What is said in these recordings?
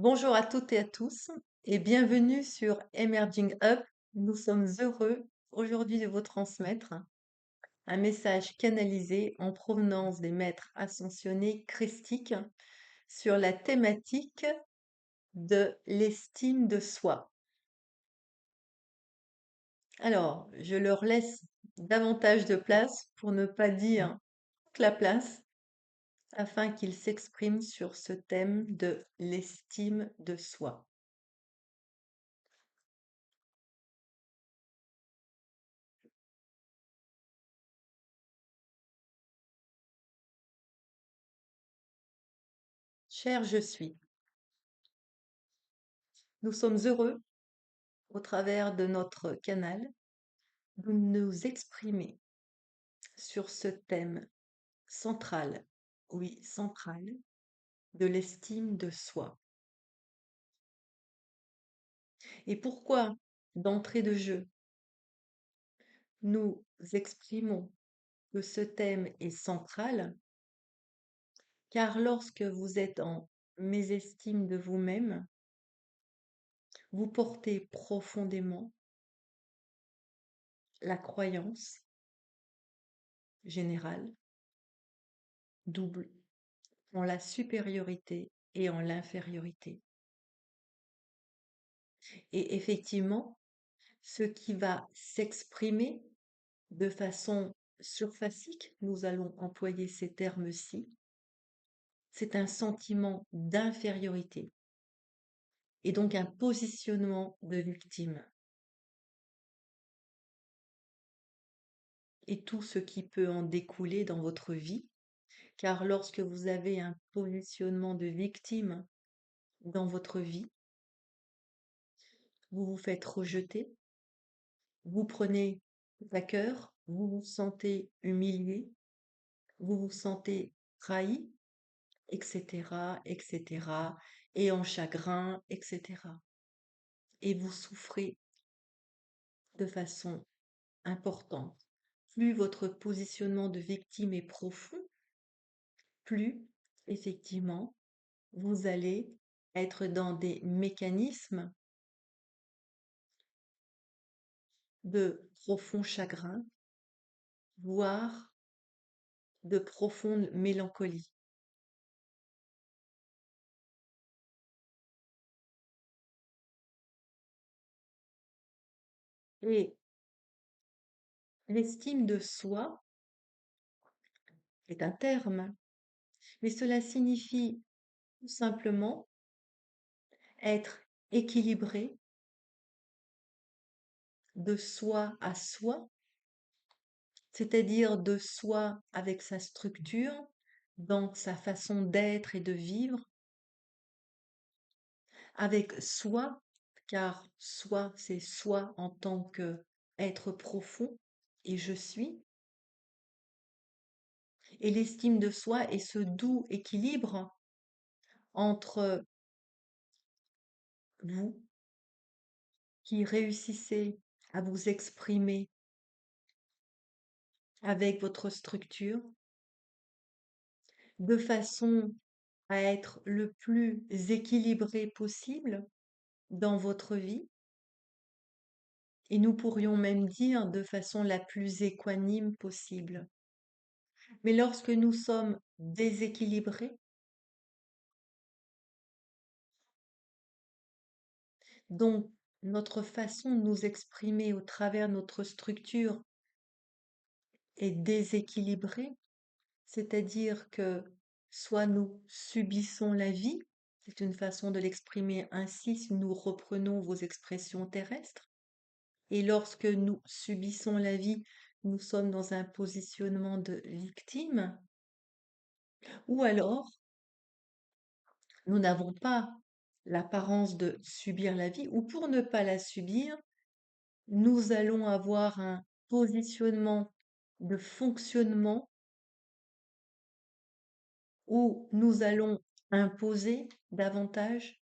Bonjour à toutes et à tous et bienvenue sur Emerging Up. Nous sommes heureux aujourd'hui de vous transmettre un message canalisé en provenance des maîtres ascensionnés christiques sur la thématique de l'estime de soi. Alors, je leur laisse davantage de place pour ne pas dire toute la place afin qu'ils s'expriment sur ce thème de l'estime de soi. Cher je suis, nous sommes heureux au travers de notre canal, de nous exprimer sur ce thème central, oui, central, de l'estime de soi. Et pourquoi, d'entrée de jeu, nous exprimons que ce thème est central, car lorsque vous êtes en mésestime de vous-même, vous portez profondément la croyance générale, double, en la supériorité et en l'infériorité. Et effectivement, ce qui va s'exprimer de façon surfacique, nous allons employer ces termes-ci, c'est un sentiment d'infériorité et donc un positionnement de victime. Et tout ce qui peut en découler dans votre vie, car lorsque vous avez un positionnement de victime dans votre vie, vous vous faites rejeter, vous prenez à cœur, vous vous sentez humilié, vous vous sentez trahi, etc., etc., et en chagrin, etc. Et vous souffrez de façon importante. Plus votre positionnement de victime est profond, plus effectivement vous allez être dans des mécanismes de profond chagrin, voire de profonde mélancolie. Et l'estime de soi est un terme, mais cela signifie tout simplement être équilibré de soi à soi, c'est-à-dire de soi avec sa structure, dans sa façon d'être et de vivre, avec soi, car soi, c'est soi en tant que être profond, et je suis, et l'estime de soi est ce doux équilibre entre vous qui réussissez à vous exprimer avec votre structure, de façon à être le plus équilibré possible dans votre vie, et nous pourrions même dire de façon la plus équanime possible. Mais lorsque nous sommes déséquilibrés, donc notre façon de nous exprimer au travers de notre structure est déséquilibrée, c'est-à-dire que soit nous subissons la vie, c'est une façon de l'exprimer ainsi si nous reprenons vos expressions terrestres, et lorsque nous subissons la vie, nous sommes dans un positionnement de victime, ou alors nous n'avons pas l'apparence de subir la vie, ou pour ne pas la subir, nous allons avoir un positionnement de fonctionnement où nous allons imposer davantage,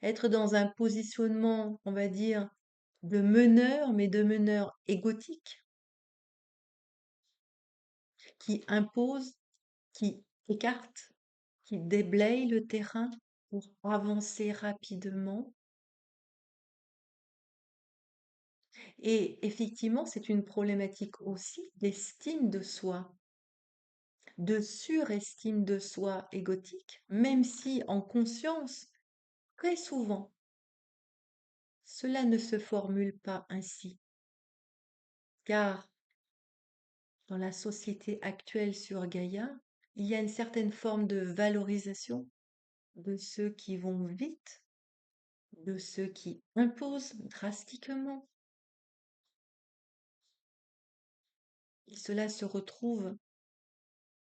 être dans un positionnement, on va dire, de meneur, mais de meneur égotique, qui impose, qui écarte, qui déblaye le terrain pour avancer rapidement. Et effectivement, c'est une problématique aussi d'estime de soi, de surestime de soi égotique, même si en conscience, très souvent, cela ne se formule pas ainsi, car dans la société actuelle sur Gaïa, il y a une certaine forme de valorisation de ceux qui vont vite, de ceux qui imposent drastiquement. Et cela se retrouve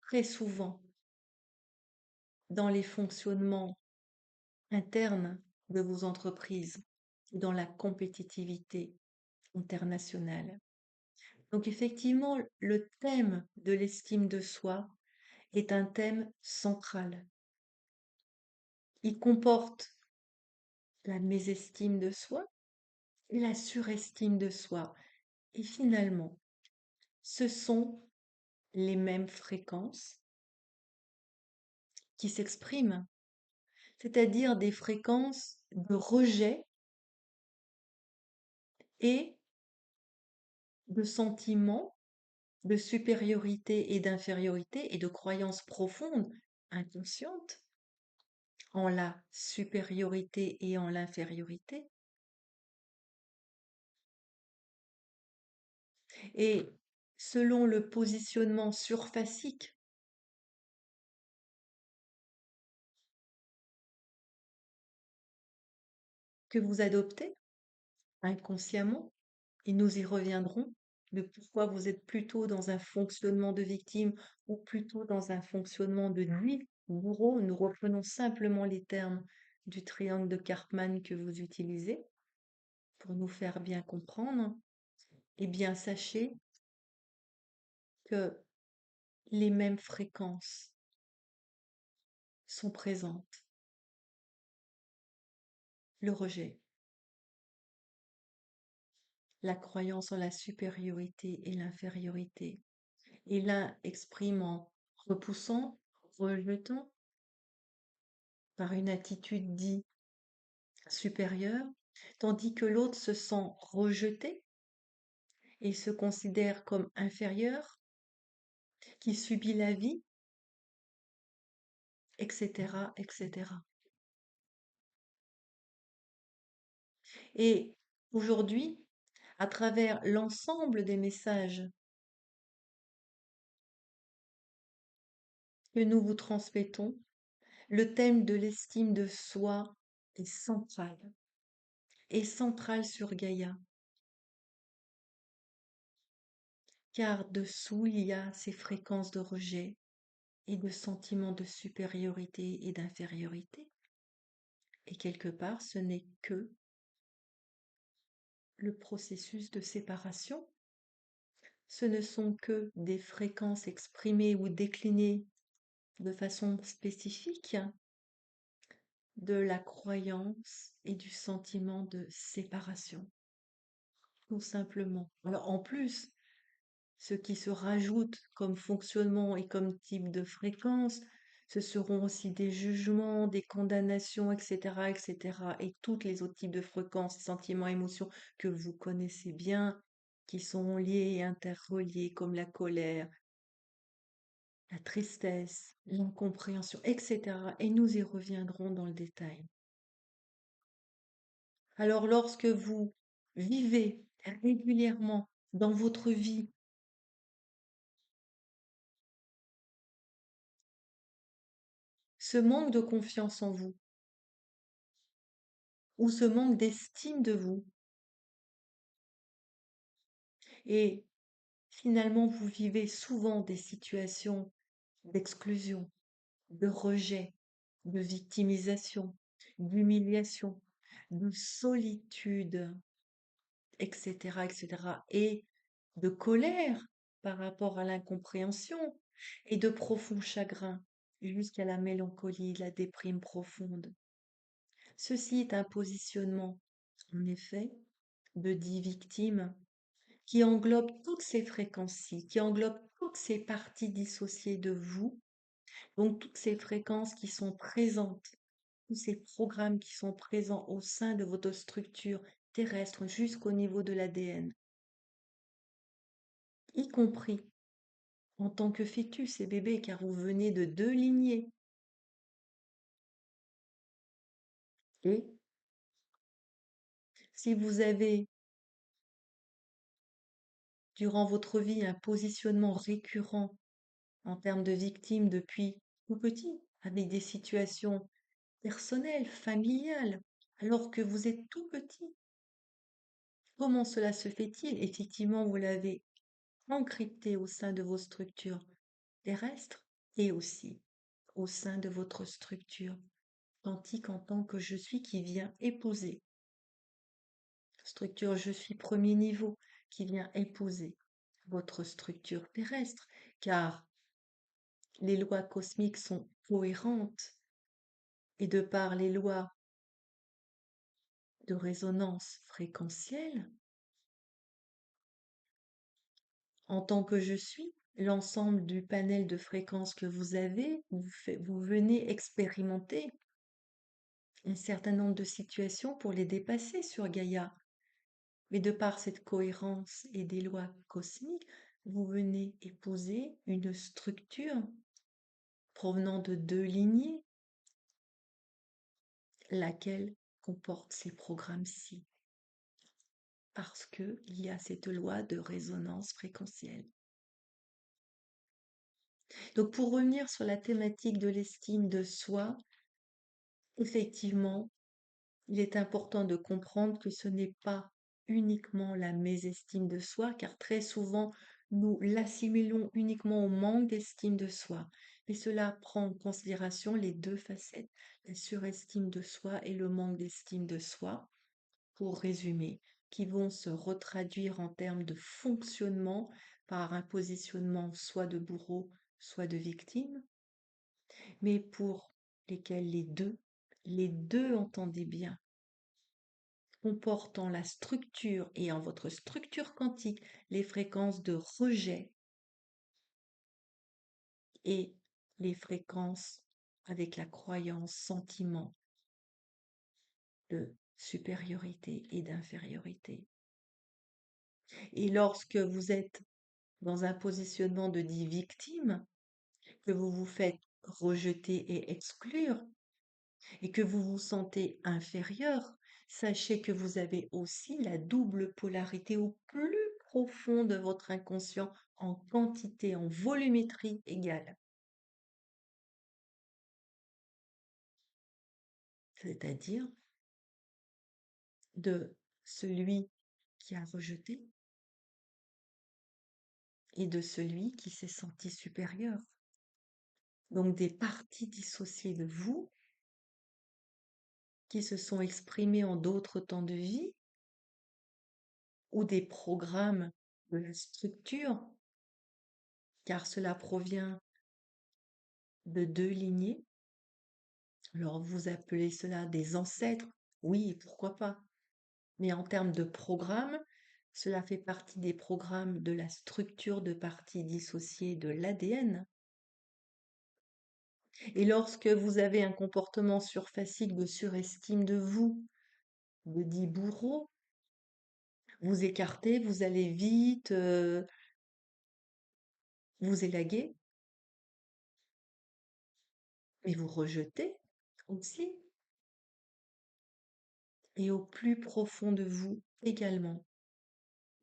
très souvent dans les fonctionnements internes de vos entreprises, dans la compétitivité internationale. Donc effectivement, le thème de l'estime de soi est un thème central. Il comporte la mésestime de soi et la surestime de soi. Et finalement, ce sont les mêmes fréquences qui s'expriment, c'est-à-dire des fréquences de rejet et de sentiments de supériorité et d'infériorité et de croyances profondes, inconscientes, en la supériorité et en l'infériorité. Et selon le positionnement surfacique que vous adoptez inconsciemment, et nous y reviendrons, de pourquoi vous êtes plutôt dans un fonctionnement de victime ou plutôt dans un fonctionnement de lui, bourreau, nous reprenons simplement les termes du triangle de Karpman que vous utilisez pour nous faire bien comprendre. Eh bien, sachez que les mêmes fréquences sont présentes. Le rejet, la croyance en la supériorité et l'infériorité. Et l'un exprime en repoussant, rejetant, par une attitude dite supérieure, tandis que l'autre se sent rejeté et se considère comme inférieur, qui subit la vie, etc., etc. Et aujourd'hui, à travers l'ensemble des messages que nous vous transmettons, le thème de l'estime de soi est central sur Gaïa, car dessous il y a ces fréquences de rejet et de sentiments de supériorité et d'infériorité. Et quelque part, ce n'est que le processus de séparation. Ce ne sont que des fréquences exprimées ou déclinées de façon spécifique de la croyance et du sentiment de séparation, tout simplement. Alors en plus, ce qui se rajoute comme fonctionnement et comme type de fréquence, ce seront aussi des jugements, des condamnations, etc., etc., et toutes les autres types de fréquences, sentiments, émotions que vous connaissez bien, qui sont liés et interreliés, comme la colère, la tristesse, l'incompréhension, etc. Et nous y reviendrons dans le détail. Alors lorsque vous vivez régulièrement dans votre vie ce manque de confiance en vous ou ce manque d'estime de vous, et finalement vous vivez souvent des situations d'exclusion, de rejet, de victimisation, d'humiliation, de solitude, etc., etc., et de colère par rapport à l'incompréhension et de profond chagrin jusqu'à la mélancolie, la déprime profonde. Ceci est un positionnement, en effet, de dit victime qui englobe toutes ces fréquences-ci, qui englobe toutes ces parties dissociées de vous Donc toutes ces fréquences qui sont présentes, tous ces programmes qui sont présents au sein de votre structure terrestre jusqu'au niveau de l'ADN, y compris en tant que fœtus et bébé, car vous venez de deux lignées. Et si vous avez, durant votre vie, un positionnement récurrent en termes de victime depuis tout petit, avec des situations personnelles, familiales, alors que vous êtes tout petit, comment cela se fait-il? Effectivement, vous l'avez encrypté au sein de vos structures terrestres et aussi au sein de votre structure quantique en tant que je suis qui vient épouser. Structure je suis premier niveau qui vient épouser votre structure terrestre, car les lois cosmiques sont cohérentes et de par les lois de résonance fréquentielle, en tant que je suis, l'ensemble du panel de fréquences que vous avez, vous venez expérimenter un certain nombre de situations pour les dépasser sur Gaïa. Mais de par cette cohérence et des lois cosmiques, vous venez épouser une structure provenant de deux lignées, laquelle comporte ces programmes-ci, parce qu'il y a cette loi de résonance fréquentielle. Donc pour revenir sur la thématique de l'estime de soi, effectivement, il est important de comprendre que ce n'est pas uniquement la mésestime de soi, car très souvent nous l'assimilons uniquement au manque d'estime de soi. Mais cela prend en considération les deux facettes, la surestime de soi et le manque d'estime de soi, pour résumer, qui vont se retraduire en termes de fonctionnement par un positionnement soit de bourreau, soit de victime, mais pour lesquels les deux, entendez bien, comportant la structure et en votre structure quantique les fréquences de rejet et les fréquences avec la croyance, sentiment de supériorité et d'infériorité. Et lorsque vous êtes dans un positionnement de dit victime, que vous vous faites rejeter et exclure, et que vous vous sentez inférieur, sachez que vous avez aussi la double polarité au plus profond de votre inconscient en quantité, en volumétrie égale. C'est-à-dire de celui qui a rejeté et de celui qui s'est senti supérieur. Donc des parties dissociées de vous qui se sont exprimées en d'autres temps de vie ou des programmes de la structure, car cela provient de deux lignées. Alors vous appelez cela des ancêtres, oui, pourquoi pas. Mais en termes de programme, cela fait partie des programmes de la structure de parties dissociées de l'ADN. Et lorsque vous avez un comportement surfacique de surestime de vous, de dit bourreau, vous écartez, vous allez vite, vous élaguez, mais vous rejetez aussi. Et au plus profond de vous également,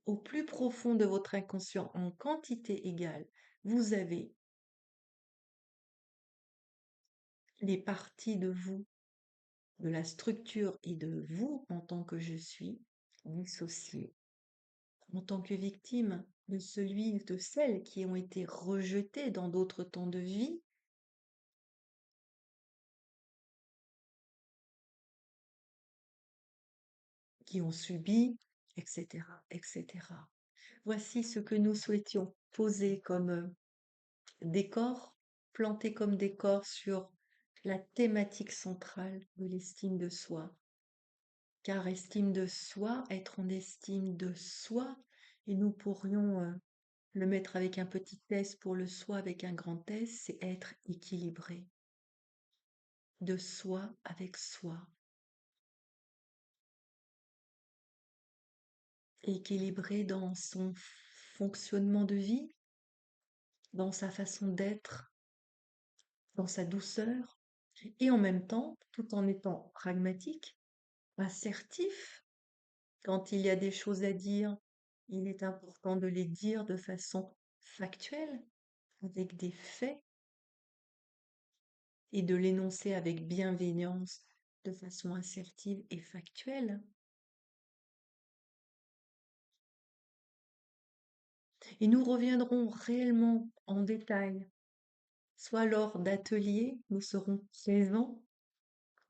au plus profond de votre inconscient en quantité égale, vous avez les parties de vous, de la structure et de vous en tant que je suis, dissociées. En tant que victime de celui, de celles qui ont été rejetées dans d'autres temps de vie, qui ont subi, etc., etc. Voici ce que nous souhaitions poser comme décor, planter comme décor sur la thématique centrale de l'estime de soi. Car estime de soi, être en estime de soi, et nous pourrions Le mettre avec un petit S pour le soi avec un grand S, c'est être équilibré. De soi avec soi. Équilibré dans son fonctionnement de vie, dans sa façon d'être, dans sa douceur, et en même temps, tout en étant pragmatique, assertif. Quand il y a des choses à dire, il est important de les dire de façon factuelle, avec des faits, et de l'énoncer avec bienveillance, de façon assertive et factuelle. Et nous reviendrons réellement en détail, soit lors d'ateliers, nous serons présents.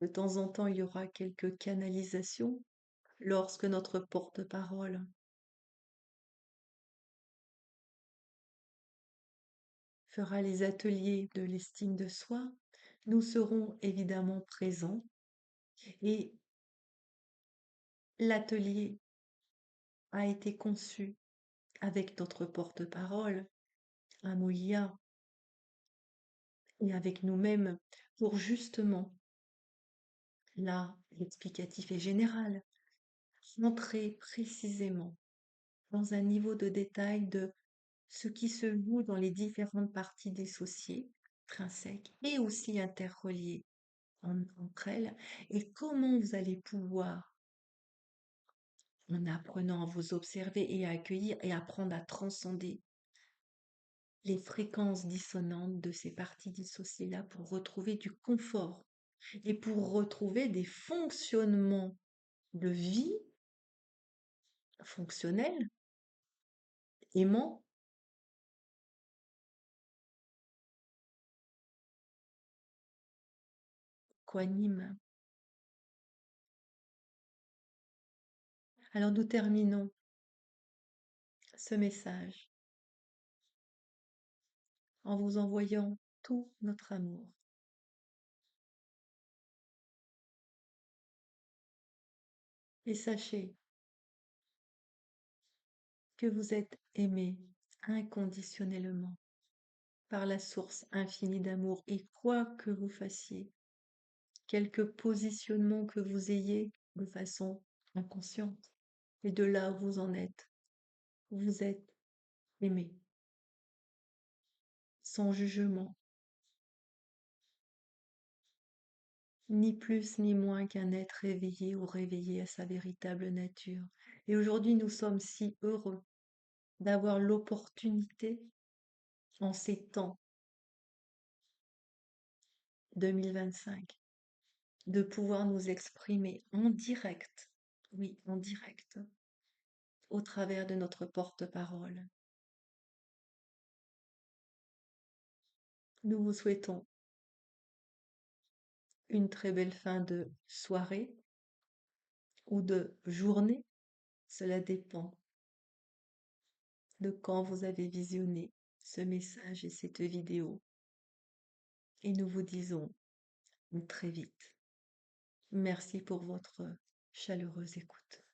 De temps en temps, il y aura quelques canalisations lorsque notre porte-parole fera les ateliers de l'estime de soi. Nous serons évidemment présents et l'atelier a été conçu avec notre porte-parole, Amolia, et avec nous-mêmes pour justement, là, l'explicatif est général, rentrer précisément dans un niveau de détail de ce qui se joue dans les différentes parties dissociées, intrinsèques et aussi interreliées entre elles, et comment vous allez pouvoir, en apprenant à vous observer et à accueillir et apprendre à transcender les fréquences dissonantes de ces parties dissociées-là pour retrouver du confort et pour retrouver des fonctionnements de vie fonctionnels, aimants, quanimes. Alors nous terminons ce message en vous envoyant tout notre amour. Et sachez que vous êtes aimé inconditionnellement par la source infinie d'amour, et quoi que vous fassiez, quelque positionnement que vous ayez de façon inconsciente, et de là où vous en êtes, vous êtes aimé, sans jugement, ni plus ni moins qu'un être éveillé ou réveillé à sa véritable nature. Et aujourd'hui, nous sommes si heureux d'avoir l'opportunité, en ces temps 2025, de pouvoir nous exprimer en direct, oui, en direct, au travers de notre porte-parole. Nous vous souhaitons une très belle fin de soirée ou de journée. Cela dépend de quand vous avez visionné ce message et cette vidéo. Et nous vous disons à très vite. Merci pour votre chaleureuse écoute.